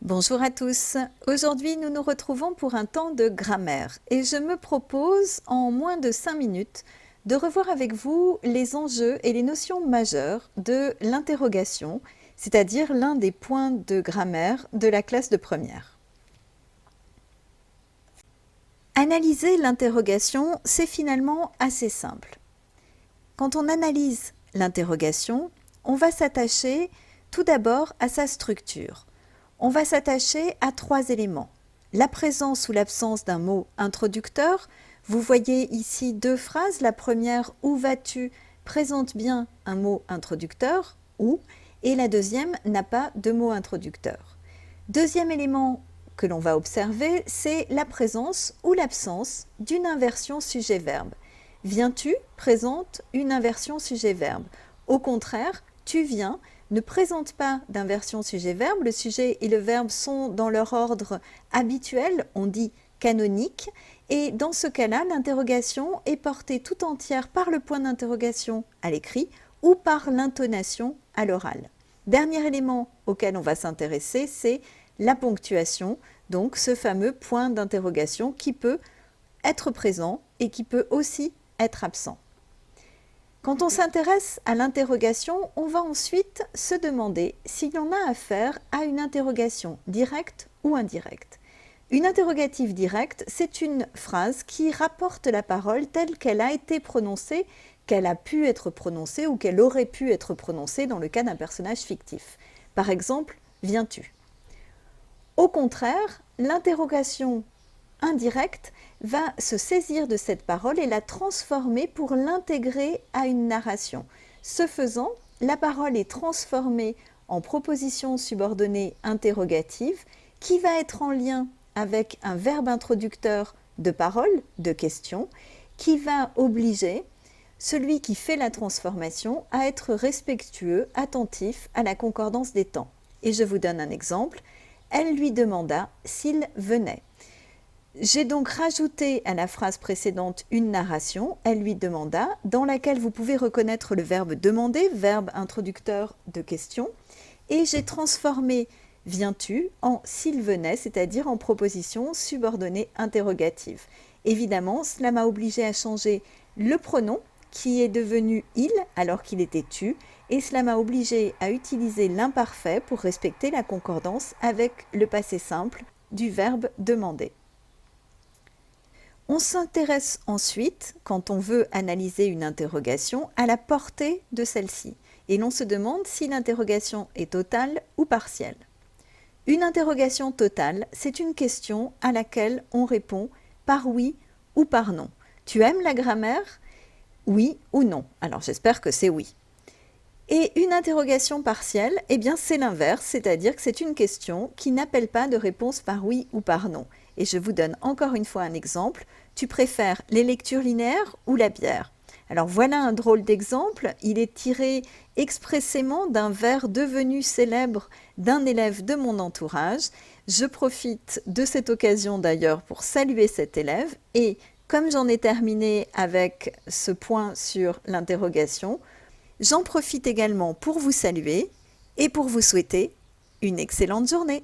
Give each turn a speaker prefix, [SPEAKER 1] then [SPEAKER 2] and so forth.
[SPEAKER 1] Bonjour à tous. Aujourd'hui, nous nous retrouvons pour un temps de grammaire et je me propose, en moins de 5 minutes, de revoir avec vous les enjeux et les notions majeures de l'interrogation, c'est-à-dire l'un des points de grammaire de la classe de première. Analyser l'interrogation, c'est finalement assez simple. Quand on analyse l'interrogation, on va s'attacher tout d'abord à sa structure. On va s'attacher à 3 éléments. La présence ou l'absence d'un mot introducteur. Vous voyez ici 2 phrases. La première, où vas-tu, présente bien un mot introducteur, où, et la deuxième n'a pas de mot introducteur. Deuxième élément que l'on va observer, c'est la présence ou l'absence d'une inversion sujet-verbe. Viens-tu présente une inversion sujet-verbe. Au contraire, tu viens ne présente pas d'inversion sujet-verbe. Le sujet et le verbe sont dans leur ordre habituel, on dit canonique, et dans ce cas-là, l'interrogation est portée tout entière par le point d'interrogation à l'écrit ou par l'intonation à l'oral. Dernier élément auquel on va s'intéresser, c'est la ponctuation, donc ce fameux point d'interrogation qui peut être présent et qui peut aussi être absent. Quand on s'intéresse à l'interrogation, on va ensuite se demander si l'on a affaire à une interrogation directe ou indirecte. Une interrogative directe, c'est une phrase qui rapporte la parole telle qu'elle a été prononcée, qu'elle a pu être prononcée ou qu'elle aurait pu être prononcée dans le cas d'un personnage fictif. Par exemple, viens-tu ? Au contraire, l'interrogation indirecte va se saisir de cette parole et la transformer pour l'intégrer à une narration. Ce faisant, la parole est transformée en proposition subordonnée interrogative qui va être en lien avec un verbe introducteur de parole, de question, qui va obliger celui qui fait la transformation à être respectueux, attentif à la concordance des temps. Et je vous donne un exemple. Elle lui demanda s'il venait. J'ai donc rajouté à la phrase précédente une narration, elle lui demanda, dans laquelle vous pouvez reconnaître le verbe demander, verbe introducteur de question, et j'ai transformé viens-tu en s'il venait, c'est-à-dire en proposition subordonnée interrogative. Évidemment, cela m'a obligé à changer le pronom qui est devenu il alors qu'il était tu, et cela m'a obligé à utiliser l'imparfait pour respecter la concordance avec le passé simple du verbe demander. On s'intéresse ensuite, quand on veut analyser une interrogation, à la portée de celle-ci, et l'on se demande si l'interrogation est totale ou partielle. Une interrogation totale, c'est une question à laquelle on répond par oui ou par non. Tu aimes la grammaire ? Oui ou non ? Alors j'espère que c'est oui. Et une interrogation partielle, eh bien c'est l'inverse, c'est-à-dire que c'est une question qui n'appelle pas de réponse par oui ou par non. Et je vous donne encore une fois un exemple. Tu préfères les lectures linéaires ou la bière ? Alors voilà un drôle d'exemple. Il est tiré expressément d'un vers devenu célèbre d'un élève de mon entourage. Je profite de cette occasion d'ailleurs pour saluer cet élève. Et comme j'en ai terminé avec ce point sur l'interrogation, j'en profite également pour vous saluer et pour vous souhaiter une excellente journée.